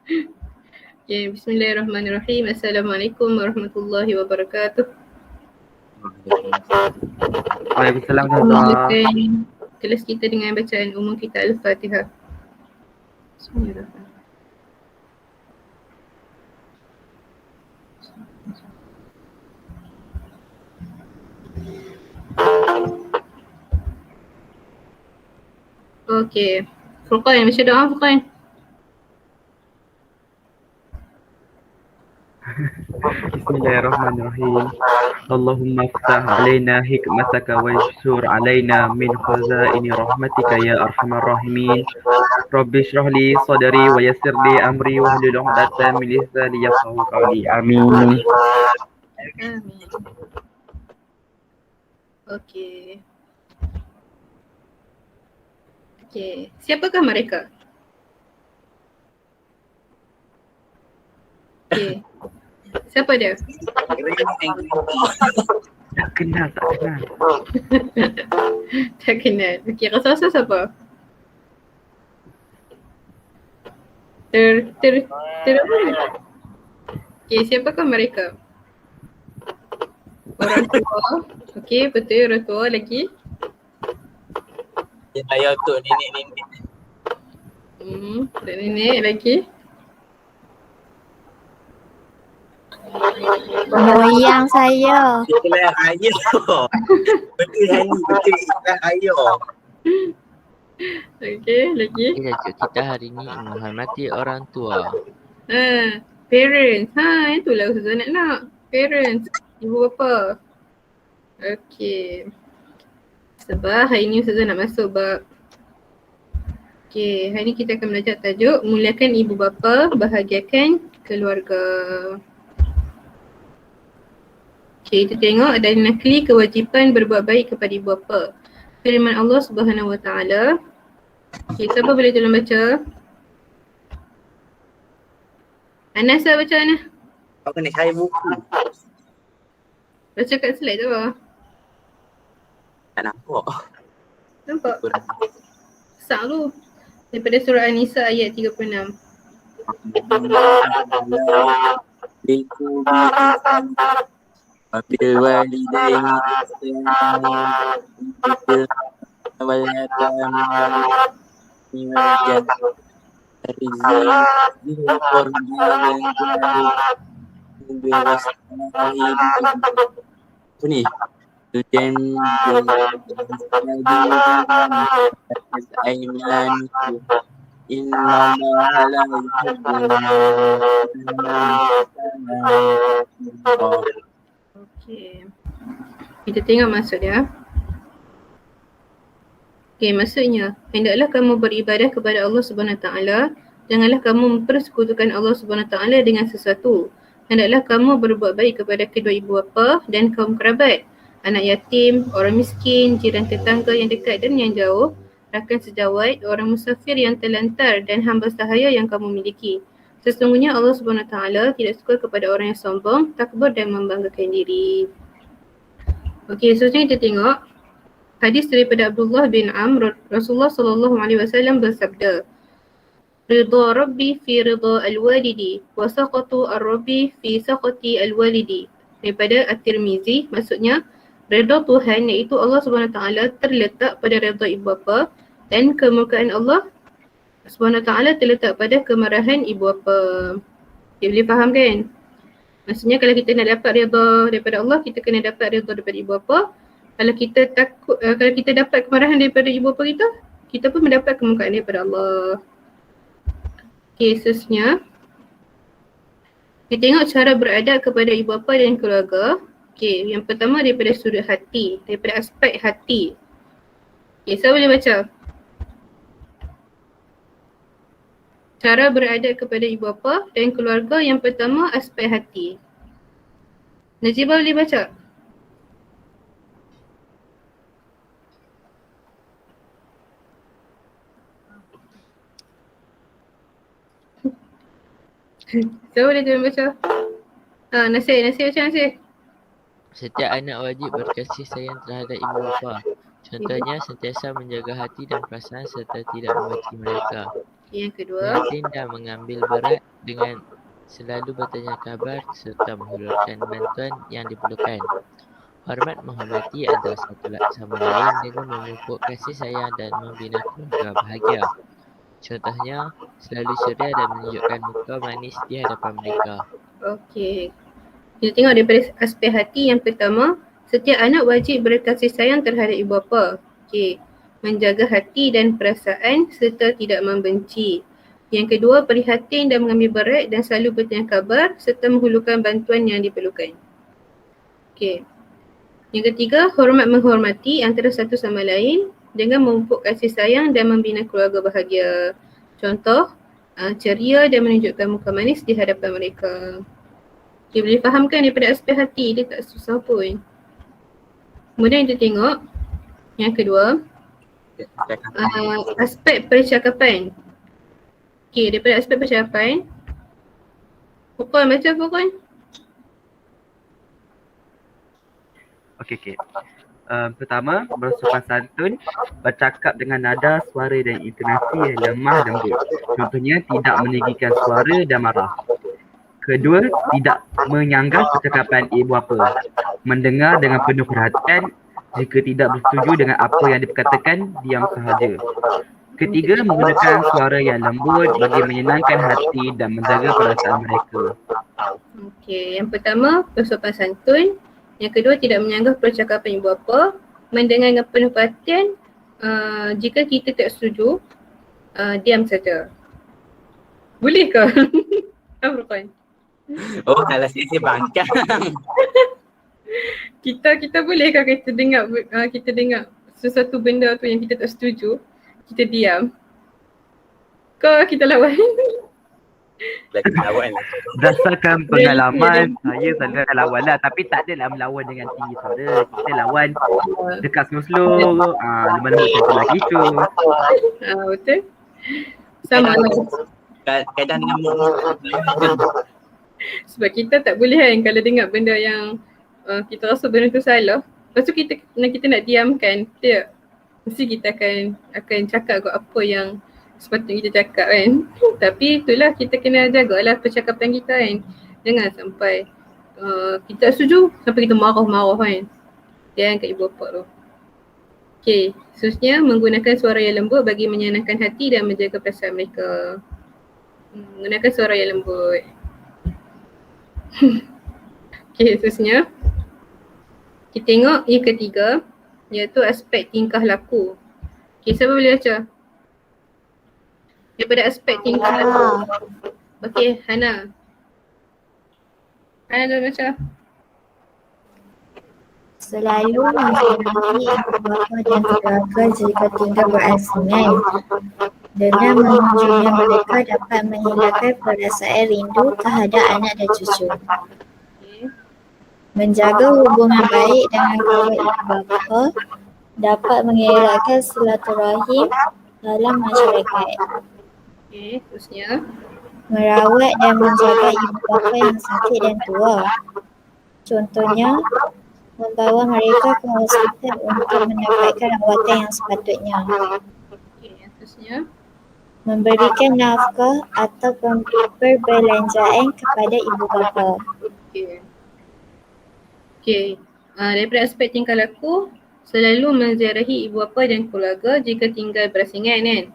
Okay, bismillahirrahmanirrahim. Assalamualaikum warahmatullahi wabarakatuh. Waalaikumsalam Kita warahmatullahi. mulakan kelas kita dengan bacaan umum kita Al-Fatihah. Bismillahirrahmanirrahim. Okay. Furqan, baca doa Furqan. Bismillahirrahmanirrahim. Allahumma aftah alaina hikmataka wajsur alaina min khazaini rahmatika ya arhamar rahimin. Rabbi shrah li sadri wa yassir li amri wahlul 'uqdatam min lisani yafqahu qawli. Amin. Amin. Okay. Okay. Siapakah mereka? Okay. Siapa dia? Tak kenal. Tak kenal. Okay, rasa-rasa siapa? Apa? Okay, siapakah mereka? Orang tua. Okay, betul, orang tua lagi. Ayah untuk nenek-nenek. Dan nenek lagi. Moyang saya. Ikhlas ayah. Betul Hani, betul ikhlas ayah. Okay, lagi. Tajuk kita hari ni menghormati orang tua. Parents. Itulah Ustazah nak. Parents. Ibu bapa. Okay. Sebab hari ni Ustazah nak masuk bab. Okay, hari ni kita akan belajar tajuk muliakan ibu bapa, bahagiakan keluarga. Okay, kita tengok ada nakli kewajipan berbuat baik kepada ibu bapa. Firman Allah Subhanahu Wa Taala. Okay, siapa boleh tolong baca? Anas lah baca Anas. Apa ni, saya buku. Baca kat slide tu apa? Tak nampak. Nampak? Besar tu. Daripada surah An-Nisa ayat 36. Wabil walidaini ihsanan wal yatama wal apa ni? Dan aiman inna allaha la yuhibbu. Okay. Kita tengok maksud dia. Okay, maksudnya hendaklah kamu beribadah kepada Allah Subhanahu Wa Taala. Janganlah kamu mempersekutukan Allah Subhanahu Wa Taala dengan sesuatu. Hendaklah kamu berbuat baik kepada kedua ibu bapa dan kaum kerabat, anak yatim, orang miskin, jiran tetangga yang dekat dan yang jauh, rakan sejawat, orang musafir yang terlantar dan hamba sahaya yang kamu miliki. Sesungguhnya Allah Subhanahu Wa Taala tidak suka kepada orang yang sombong, takbur dan membanggakan diri. Okey, seterusnya kita tengok hadis daripada Abdullah bin Amr. Rasulullah SAW bersabda, Ridha Rabbi fi ridha al-walidi wa saqatu ar-Rabbi fi saqati al-walidi. Daripada At-Tirmizi, maksudnya redha Tuhan iaitu Allah Subhanahu Taala terletak pada redha ibu bapa dan kemurkaan Allah Subhanahu Taala terletak pada kemarahan ibu bapa. Okay, boleh faham kan? Maksudnya kalau kita nak dapat redha daripada Allah, kita kena dapat redha daripada ibu bapa. Kalau kita kalau kita dapat kemarahan daripada ibu bapa kita pun mendapat kemurkaan daripada Allah. Kesesnya, kita tengok cara beradab kepada ibu bapa dan keluarga. Okay, yang pertama daripada sudut hati, daripada aspek hati. Okay, saya boleh baca. Cara beradab kepada ibu bapa dan keluarga yang pertama aspek hati. Najibah boleh baca? Saya boleh tolong baca? Nasir baca Nasir. Setiap anak wajib berkasih sayang terhadap ibu bapa. Contohnya sentiasa menjaga hati dan perasaan serta tidak membenci mereka. Yang kedua, Prihatin dan mengambil berat dengan selalu bertanya kabar serta menghulurkan bantuan yang diperlukan. Hormat menghormati antara satu sama lain dengan memupuk kasih sayang dan membina keluarga bahagia. Contohnya, selalu ceria dan menunjukkan muka manis di hadapan mereka. okey. Kita tengok daripada aspek hati yang pertama, setiap anak wajib berkasih sayang terhadap ibu bapa. Okey. Menjaga hati dan perasaan serta tidak membenci. Yang kedua, prihatin dan mengambil berat dan selalu bertanya kabar serta menghulurkan bantuan yang diperlukan. Okey. Yang ketiga, hormat menghormati antara satu sama lain dengan memupuk kasih sayang dan membina keluarga bahagia. Contoh, ceria dan menunjukkan muka manis di hadapan mereka. Okay, boleh fahamkan daripada aspek hati, dia tak susah pun. Kemudian kita tengok yang kedua, aspek percakapan. Okay, daripada aspek percakapan, Furqan baca Furqan. Okey. Pertama, bersopan santun, bercakap dengan nada, suara dan intonasi yang lemah lembut. Contohnya, tidak meninggikan suara dan marah. Kedua, tidak menyanggah percakapan ibu bapa. Mendengar dengan penuh perhatian, jika tidak bersetuju dengan apa yang diperkatakan, diam sahaja. Ketiga, menggunakan suara yang lembut bagi menyenangkan hati dan menjaga perasaan mereka. Okey, yang pertama bersopan santun, yang kedua tidak menyanggah percakapan ibu bapa, mendengar dengan penuh perhatian, jika kita tak setuju, diam saja. Boleh ke? Furqan. Oh, kalau saya bangkang. Kita boleh ke kita dengar sesuatu benda tu yang kita tak setuju, kita diam? Ke kita lawan? Lagi lawan lah. Berdasarkan pengalaman, saya selalu akan lawan lah. Tapi tak adalah melawan dengan tinggi suara. Kita lawan dekat slow-slow, lembut-lembut macam lagi tu. Betul. Sama lah. Kadang dengan Sebab kita tak boleh kan kalau dengar benda yang kita rasa benda tu salah. Lepas tu kita nak diamkan, tak? Mesti kita akan cakap kot apa yang sepatutnya kita cakap kan. Tapi itulah kita kena jagalah percakapan kita kan. Jangan sampai kita setuju sampai kita marah-marah kan. Jangan kat ibu bapa tu. Okay, seterusnya menggunakan suara yang lembut bagi menyenangkan hati dan menjaga perasaan mereka. Menggunakan suara yang lembut. Okay, seterusnya kita tengok yang ketiga, iaitu aspek tingkah laku. Okay, siapa boleh baca? Daripada aspek tingkah laku. Okay, Hana. Hana dah baca. Selalu menghormati ibu bapa dan keluarga jika tinggal berasingan. Dengan mengunjungi mereka dapat menghilangkan perasaan rindu terhadap anak dan cucu. Menjaga hubungan baik dengan kawan ibu bapa dapat mengelakkan silaturahim dalam masyarakat. Okay, terusnya. Merawat dan menjaga ibu bapa yang sakit dan tua. Contohnya, membawa mereka ke hospital untuk mendapatkan rawatan yang sepatutnya. Okay, terusnya. Memberikan nafkah atau perbelanjaan kepada ibu bapa. Okay. Daripada aspek tingkah laku, selalu menziarahi ibu bapa dan keluarga jika tinggal berasingan kan.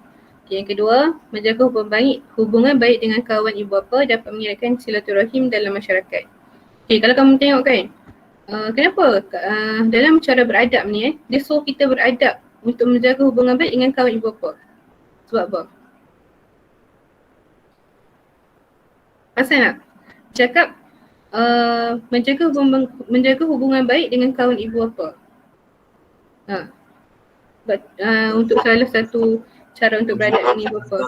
Okay, yang kedua, menjaga hubungan baik dengan kawan ibu bapa dapat mengelakkan silaturahim dalam masyarakat. Okay, kalau kamu tengok kan, kenapa dalam cara beradab ni dia suruh kita beradab untuk menjaga hubungan baik dengan kawan ibu bapa. Sebab apa? Pasal nak cakap menjaga hubungan baik dengan kawan ibu bapa. Untuk salah satu cara untuk beradab dengan ibu bapa.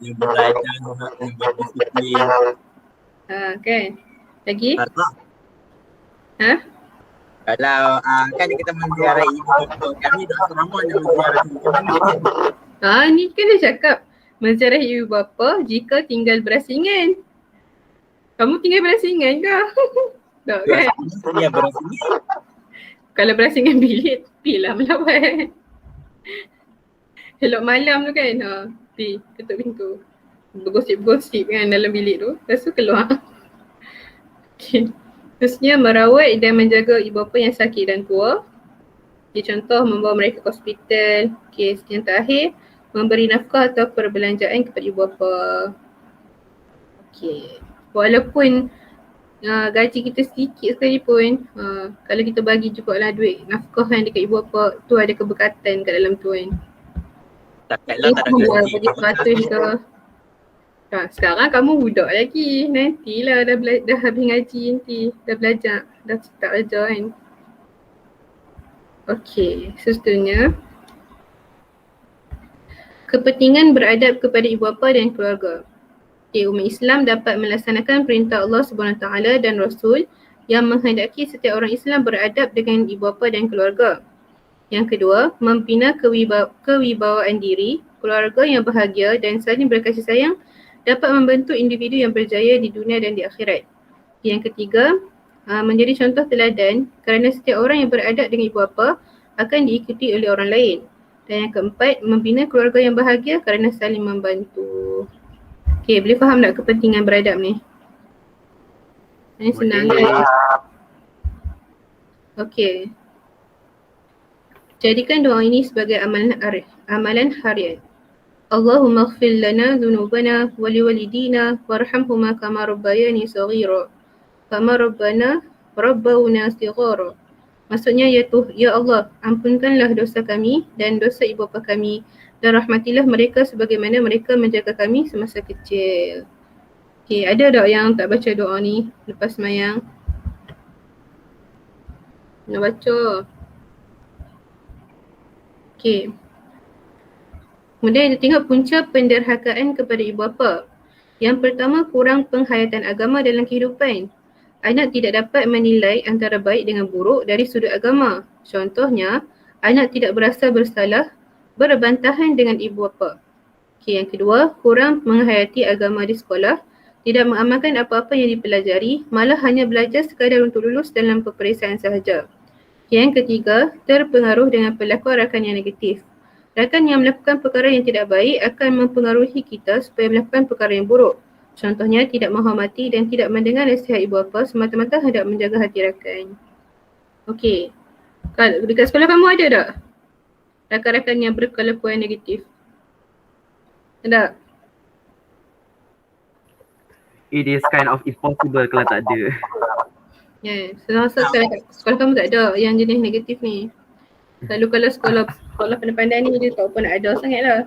Yang belajar, yang berdisiplin. Kan? Lagi? Kalau kan kita menziarahi ibu bapa, kami dah selama yang menziarahi ibu bapa. Ni kan dia cakap menziarahi ibu bapa jika tinggal berasingan. Kamu tinggal berasingan ke? Tak kan? Dia berasingan. Kalau berasingan bilik, pilih melawan. elok malam tu kan, ketuk pintu. Bergosip-gosip kan dalam bilik tu. Lepas tu keluar. Okay. Terusnya merawat dan menjaga ibu bapa yang sakit dan tua. Okay, contoh membawa mereka ke hospital. Okay, yang terakhir, memberi nafkah atau perbelanjaan kepada ibu bapa. Okay. Walaupun gaji kita sedikit sekalipun, kalau kita bagi jugalah duit nafkah kan dekat ibu bapa, tu ada keberkatan kat dalam tu kan. Takkanlah tak ada gaji. Bagi 100 ke. Sekarang kamu budak lagi. Nantilah dah habis ngaji nanti. Dah belajar. Dah tak belajar kan. Okey. Seterusnya. Kepentingan beradab kepada ibu bapa dan keluarga. Okay, umat Islam dapat melaksanakan perintah Allah SWT dan Rasul yang menghendaki setiap orang Islam beradab dengan ibu bapa dan keluarga. Yang kedua, membina kewibawaan diri, keluarga yang bahagia dan saling berkasih sayang dapat membentuk individu yang berjaya di dunia dan di akhirat. Yang ketiga, menjadi contoh teladan kerana setiap orang yang beradab dengan ibu bapa akan diikuti oleh orang lain. Dan yang keempat, membina keluarga yang bahagia kerana saling membantu. Okey, boleh faham tak kepentingan beradab ni? Ini senang kan? Okey. Jadikan doa ini sebagai amalan harian. Allahumma ighfir lana dhunubana wa liwalidina warhamhuma kama rabbayani saghira kama rabbawna sighara. Maksudnya ya Allah, ampunkanlah dosa kami dan dosa ibu bapa kami dan rahmatilah mereka sebagaimana mereka menjaga kami semasa kecil. Okay, ada tak yang tak baca doa ni lepas sembahyang? Nak baca. Okay. Kemudian kita tengok punca penderhakaan kepada ibu bapa. Yang pertama, kurang penghayatan agama dalam kehidupan. Anak tidak dapat menilai antara baik dengan buruk dari sudut agama. Contohnya, anak tidak berasa bersalah berbantahan dengan ibu bapa. Okay, yang kedua, kurang menghayati agama di sekolah. Tidak mengamalkan apa-apa yang dipelajari, malah hanya belajar sekadar untuk lulus dalam peperiksaan sahaja. Yang ketiga, terpengaruh dengan perlakuan rakan yang negatif. Rakan yang melakukan perkara yang tidak baik akan mempengaruhi kita supaya melakukan perkara yang buruk. Contohnya, tidak menghormati dan tidak mendengar nasihat ibu bapa semata-mata hendak menjaga hati rakan. Okey. Dekat sekolah kamu ada tak rakan-rakan yang berkelakuan negatif? Ada? It is kind of impossible kalau tak ada. Ya, sekolah kamu tak ada yang jenis negatif ni. Lalu kalau sekolah pandai-pandai ni dia tak apa nak ada sangat lah.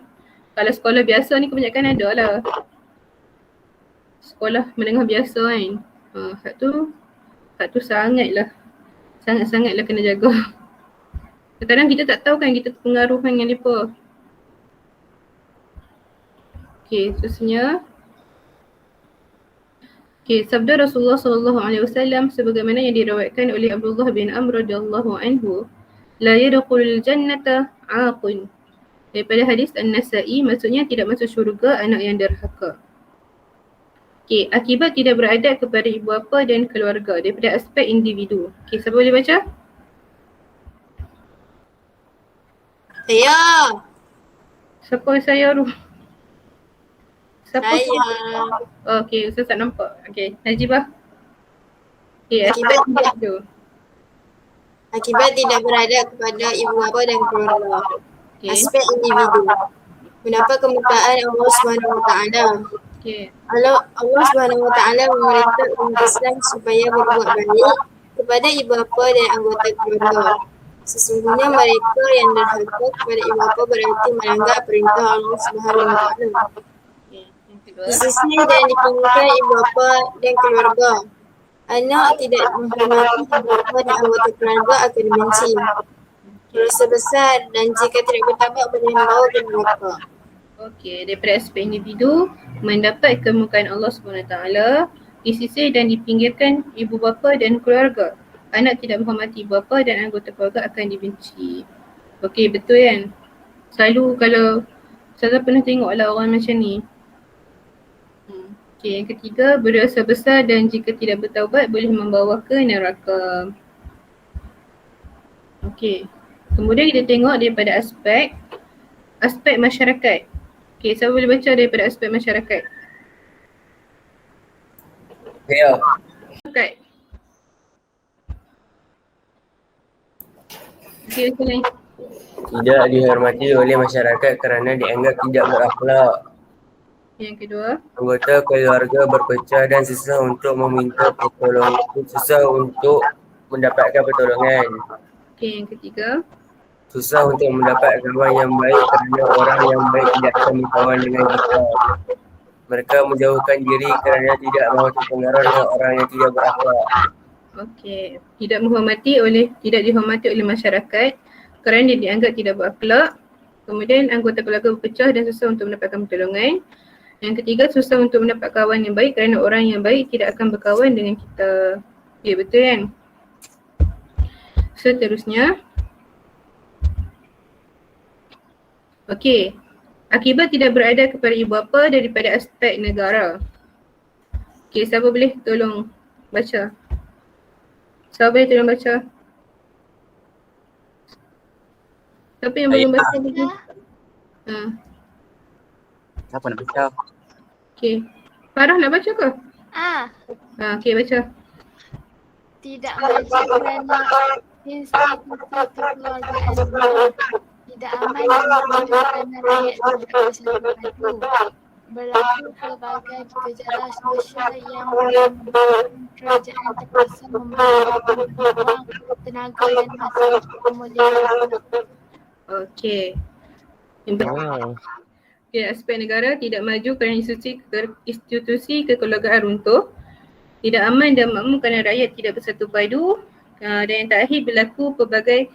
Kalau sekolah biasa ni kebanyakan ada lah. Sekolah menengah biasa kan. Hak tu sangatlah kena jaga. Kadang kita tak tahu kan kita terpengaruh dengan mereka. Okey, seterusnya. Okey, sabda Rasulullah SAW sebagaimana yang diriwayatkan oleh Abdullah bin Amr radhiyallahu anhu, la yadkhulul jannata 'aqun. Daripada hadis An-Nasa'i, maksudnya tidak masuk syurga anak yang derhaka. Okey, akibat tidak beradab kepada ibu bapa dan keluarga daripada aspek individu. Okey, siapa boleh baca? Saya. Siapa saya tu? Siapa? Saya. Okey, Ustaz tak nampak. Okey, Najibah. Okey, Akibat tidak beradab kepada ibu bapa dan keluarga. Okay. Aspek individu. Mendapat kemurkaan Allah SWT. Okay. Allah SWT memerintah umat Islam supaya berbuat baik kepada ibu bapa dan anggota keluarga. Sesungguhnya mereka yang derhaka kepada ibu bapa berarti melanggar perintah Allah SWT. Di sisi dan dipinggirkan ibu bapa dan keluarga. Anak tidak menghormati ibu bapa dan anggota keluarga akan dibenci. Dosa besar dan jika tidak bertaubat boleh membawa ke neraka. Okey, daripada aspek individu mendapat kemurkaan Allah SWT, disisih dan dipinggirkan ibu bapa dan keluarga. Anak tidak menghormati ibu bapa dan anggota keluarga akan dibenci. Okey, betul kan? Selalu kalau saya pernah tengoklah orang macam ni. Okey, yang ketiga, berdosa besar dan jika tidak bertaubat boleh membawa ke neraka. Okey. Kemudian kita tengok daripada aspek aspek masyarakat. Okey, siapa boleh baca daripada aspek masyarakat? Saya. Masyarakat. Okey, macam ni. Tidak dihormati oleh masyarakat kerana dianggap tidak berakhlak. Yang kedua. Anggota keluarga berpecah dan susah untuk meminta pertolongan, susah untuk mendapatkan pertolongan. Okey, yang ketiga. Susah untuk mendapat kawan yang baik kerana orang yang baik tidak akan berkawan dengan kita. Mereka menjauhkan diri kerana tidak mahu terpengaruh dengan orang yang tidak berakhlak. Okey, tidak dihormati oleh masyarakat kerana dia dianggap tidak berakhlak. Kemudian anggota keluarga berpecah dan susah untuk mendapatkan pertolongan. Yang ketiga, susah untuk mendapat kawan yang baik kerana orang yang baik tidak akan berkawan dengan kita. Ya, betul kan? Seterusnya. Okey, akibat tidak berada kepada ibu bapa daripada aspek negara. Okey, siapa boleh tolong baca? Siapa boleh tolong baca? Siapa yang belum baca lagi? Siapa nak baca? Okey. Farah nak baca ke? Okey, baca. Tidak maju kerana institusi kekeluargaan, tidak aman dan maju kerana rakyat tidak bersatu padu. Berlaku pelbagai gejala sosial yang menyebabkan kerajaan terpaksa membayar wang, tenaga dan masa untuk pemulihan. Okey. Okey, aspek negara tidak maju kerana institusi kekeluargaan runtuh. Tidak aman dan makmur kerana rakyat tidak bersatu padu. Dan yang terakhir, berlaku pelbagai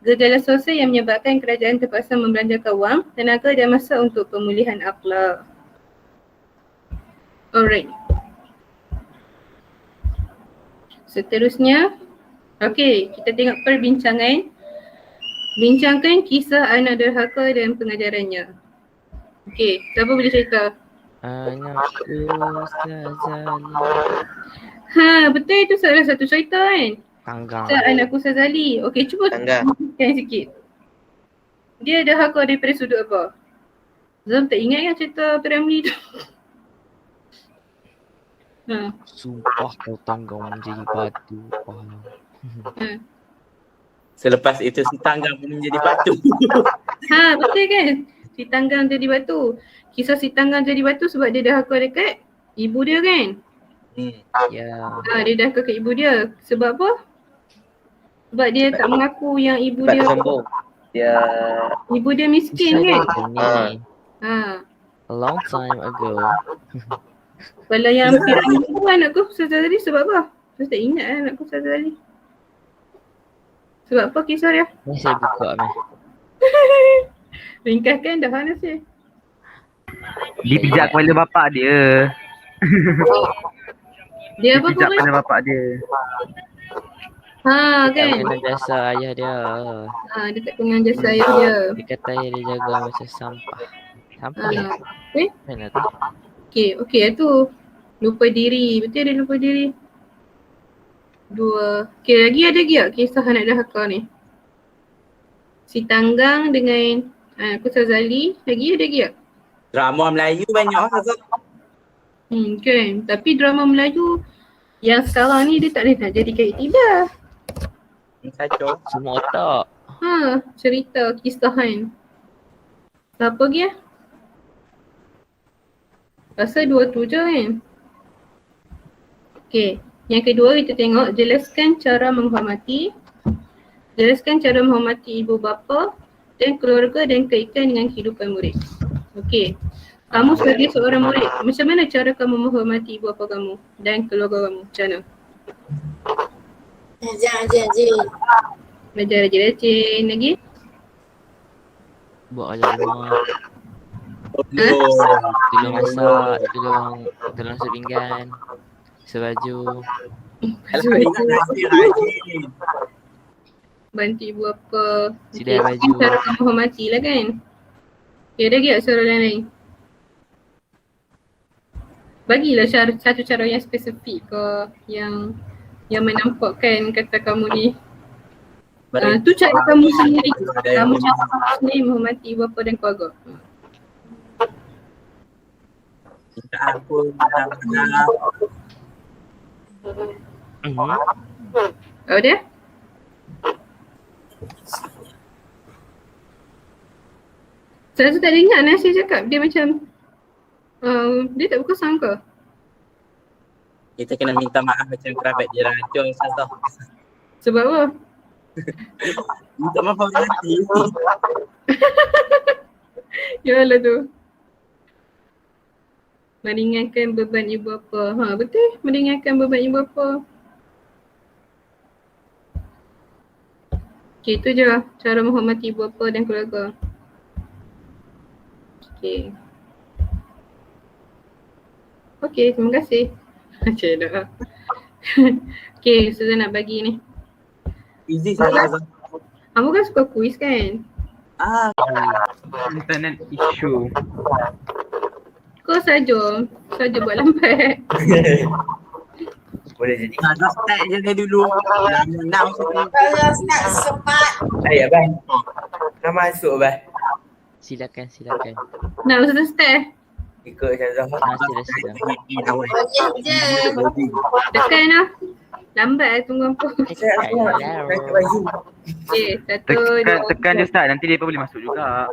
gejala sosial yang menyebabkan kerajaan terpaksa membelanjakan wang, tenaga dan masa untuk pemulihan akhlak. Alright. Seterusnya, okey, kita tengok perbincangan. Bincangkan kisah anak derhaka dan pengajarannya. Okey, siapa boleh cerita? Anakku Sazali. Betul, itu salah satu cerita kan? Tanggang. Kisah anakku Sazali. Okey, cuba tunjukkan sikit. Dia derhaka daripada sudut apa? Zam tak ingat kan cerita Piramli tu? Sumpah kau tanggang menjadi batu. Selepas itu si tanggang pun menjadi batu. Betul kan? Si tanggang jadi batu. Kisah si tanggang jadi batu sebab dia derhaka dekat ibu dia kan? Ya. Dia derhaka ke ibu dia. Sebab apa? Sebab dia tak mengaku yang ibu dia sombong. Ibu dia miskin kan? A long time ago. Kalau yang Piramli tu anakku Sazali sebab apa? Saya tak ingat anakku Sazali. Sebab apa kisah dia? Ni saya buka meh. Ringkaskan dah Nasir. Dia pijak kepala bapak dia. Dia apa pijak pun? kepala bapak dia. Kan? Kena jasa ayah dia. Dia tak kenal jasa ayah dia. Dia kata ayah dia jaga macam sampah. Sampah ya? Mana tu? Okey tu. Lupa diri. Betul dia lupa diri. 2. Okey, lagi ada lagi kisah anak derhaka ni? Si Tanggang dengan anakku Sazali. Lagi ada lagi tak? Drama Melayu banyak Hazat. Kan. Tapi drama Melayu yang sekarang ni dia tak boleh nak jadikan iktibar. Kacau. Semua otak. Cerita kisahan. Apa lagi Rasa 2 tu je kan? Okey. Yang kedua kita tengok jelaskan cara menghormati. Jelaskan cara menghormati ibu bapa dan keluarga dan kaitkan dengan kehidupan murid. Okey. Kamu sebagai seorang murid, macam mana cara kamu menghormati ibu bapa kamu dan keluarga kamu? Macam mana? Rajin. Belajar rajin-rajin lagi? Buat ajar rumah. Tolong masak, tolong masuk pinggan, sebaju. Bantu ibu bapa. Sidai baju. Cara kamu hormati lah kan? Okay, ada lagi tak soalan lain? Bagilah satu cara yang spesifik ke yang menampakkan kata kamu ni Tu cara kamu sendiri. Ada Kamu yang cara kamu sendiri menghormati ibu bapa dan keluarga. minta ampun, minta maaf. Oh dia? Saya tu tak ada ingat Nasir cakap dia macam dia tak berkesan ke? Kita kena minta maaf macam kerabat dia racun Ustazah. Sebab apa? Minta maaf orang hati. Yalah tu. Meringankan beban ibu bapa. Ha betul, meringankan beban ibu bapa. Okay, itu je cara menghormati ibu bapa dan keluarga. Okay. Okay, terima kasih. Macam dah. Okay, Ustazah nak bagi ni. Easy Ustazah. Kamu kan suka kuis kan? Internet issue. Kau saja buat lambat. Boleh jadi. Ustazah start je dia dulu. Nak Kalau start cepat. Ayah bang. Dah masuk bang. Silakan. Nak Ustazah start? Ikut Ustazah. Sudah. Boleh je. Tekan lah. Lambat lah tunggu apa. Hello. Okay, satu, dua. Tekan je start, nanti dia pun boleh masuk juga.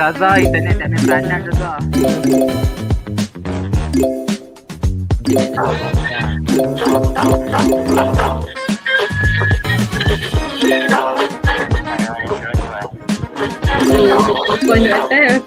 Ustazah, internet tak main peranan Ustazah. Kau nak atas.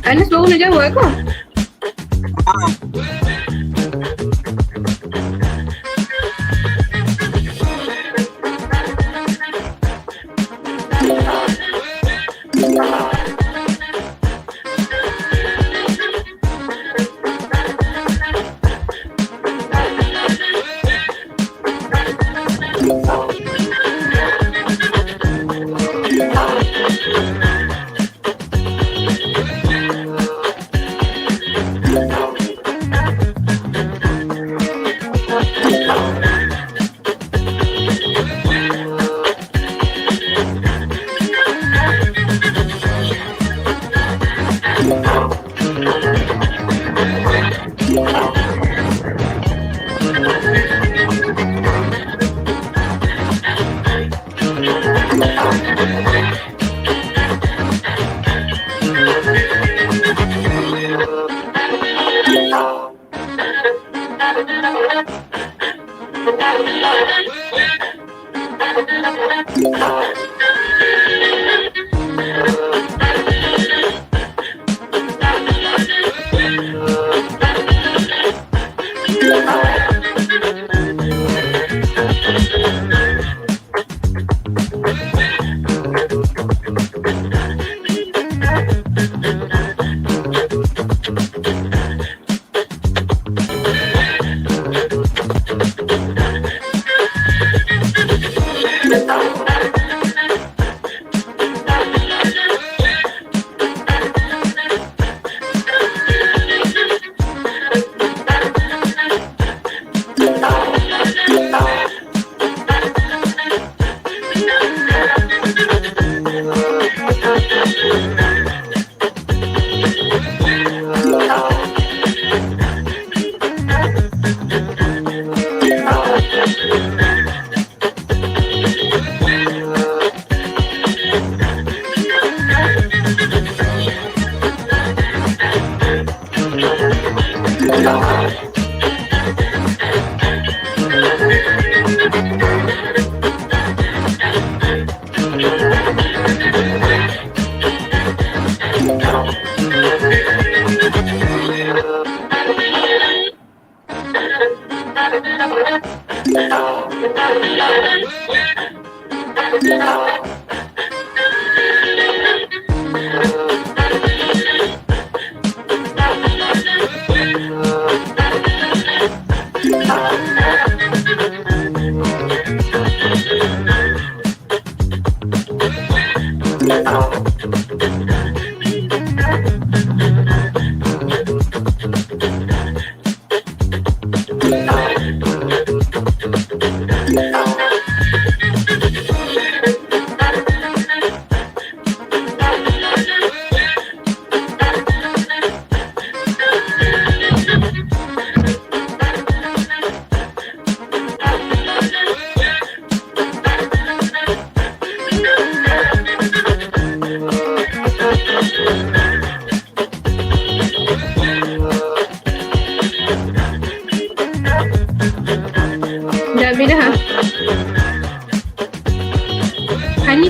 Anas baru nak jawab ke?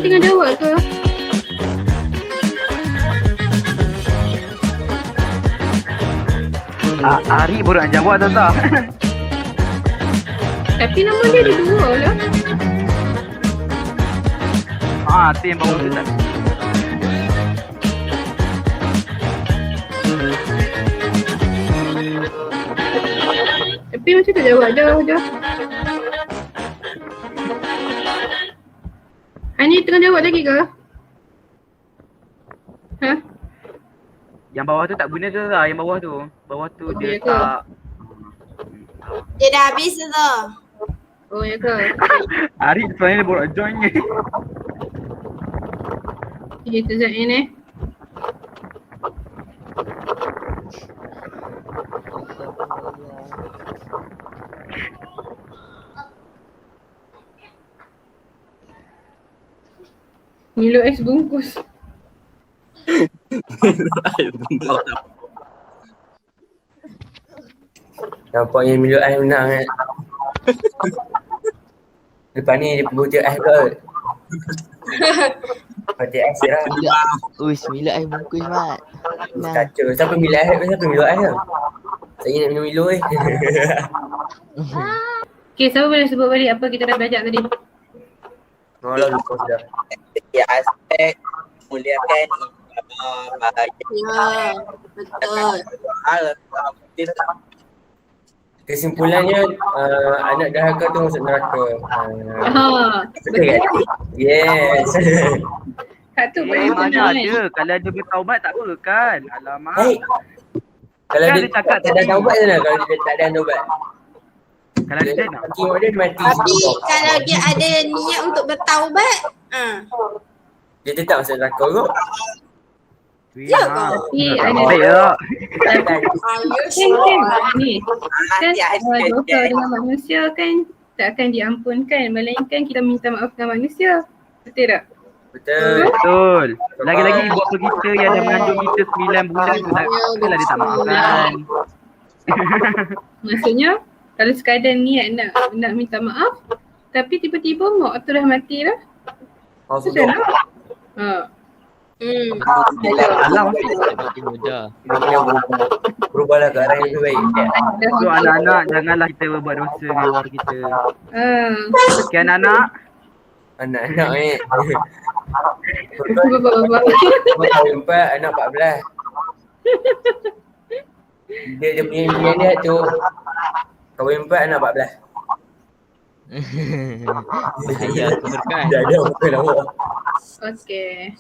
tengah jawab ke? Ari baru nak jawab tak? Tapi nama dia ada dua lah. Tu yang bawah tu tak? Tapi macam tak jawab dah. Ani tengah jawab lagi ke? Ha? Yang bawah tu tak guna tu lah, yang bawah tu. Bawah tu dia ya ke? tak. Dia dah habis tu. Oh ya ke? Ari sebenarnya dia baru nak join ni. Kita Zain Milo es bungkus. Nampaknya Milo Ais menang kan. Lepas ni dia pergi ais kot. Mati ais lah. Milo Ais bungkus Mat. Nah. Kacau. Siapa Milo Ais? Siapa Milo Ais tu? Saya nak minum Milo Okay, siapa boleh sebut balik apa kita dah belajar tadi? Malah lupa sudah. Dia aspek muliakan bahagia. Ya, betul. Kesimpulannya anak derhaka tu masuk neraka. Betul kan? Yes. Kak tu boleh Mana betul ada. Kalau dia bertaubat tak apa kan? Alamak. Baik. Kalau Kan dia dia cakap tak ada tadi. taubat je lah. Kalau dia tak ada taubat. Kalau dia nak. Mati mak dia mati. Tapi kalau dia ada niat untuk bertaubat, Dia tetap masuk neraka kot. Ya ke? Tapi ada Baik tak? Kan? ni kan dosa dengan manusia kan tak akan diampunkan melainkan kita minta maaf dengan manusia. Betul tak? Betul. Betul. Lagi-lagi ibu bapa kita yang dah mengandung kita 9 bulan tu takkanlah dia tak maafkan. Maksudnya kalau sekadar niat nak minta maaf tapi tiba-tiba mak tu dah mati dah. Oh, Macam sudah. mana? Alam Makin mudah. Kita kena berubahlah ke arah yang lebih baik. So anak-anak janganlah kita berbuat dosa di luar kita. Okey anak-anak. Anak-anak ni. Bapak-bapak. Mak kahwin 4, anak 14. Dia punya impian dia tu. Kahwin 4, anak 14. Bahaya aku berkan. Dah ada betul awak. Okey.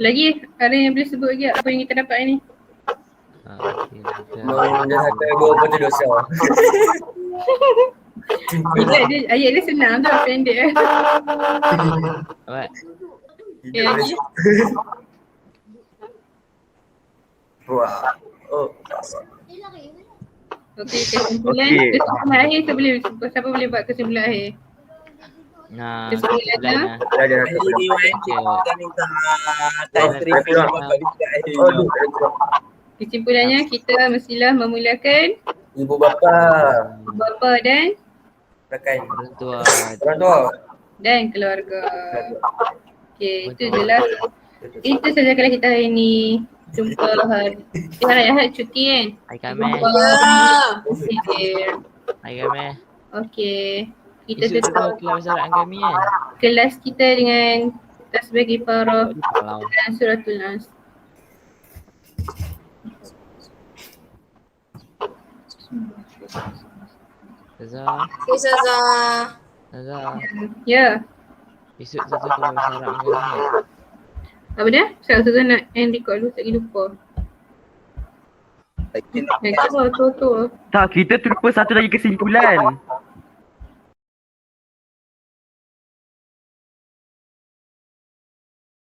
Lagi ada yang boleh sebut lagi apa yang kita dapat ni? Menderhaka ibu bapa tu dosa. Ayat dia senang tu pendek Apa? Ya, lagi. Wah. Oh. Okey, kesimpulan. Okey. Kesimpulan akhir siapa boleh buat kesimpulan akhir? Nah, Kesimpulannya? kesimpulannya. Dah ada rasa Jadi boleh. kita minta tasrif Kesimpulannya kita mestilah memuliakan Ibu bapa. bapa dan Rakan. Orang tua. Orang tua. dan keluarga. Okey, itu je lah. Itu saja kalau kita hari ni. Jumpa hari Ahad cuti kan? Hai Kameh. Hai Kameh. Okey. Kita Esok tutup tu kelas Arab kami kan? kelas kita dengan tasbih kifarah Kalau dan suratul Nas. Zaza. Zaza. Ya. Esok Zaza kelas Arab kami kan? Apa dia? Saya nak end record dulu, tak pergi lupa. Tu. Tak, kita terlupa satu lagi kesimpulan.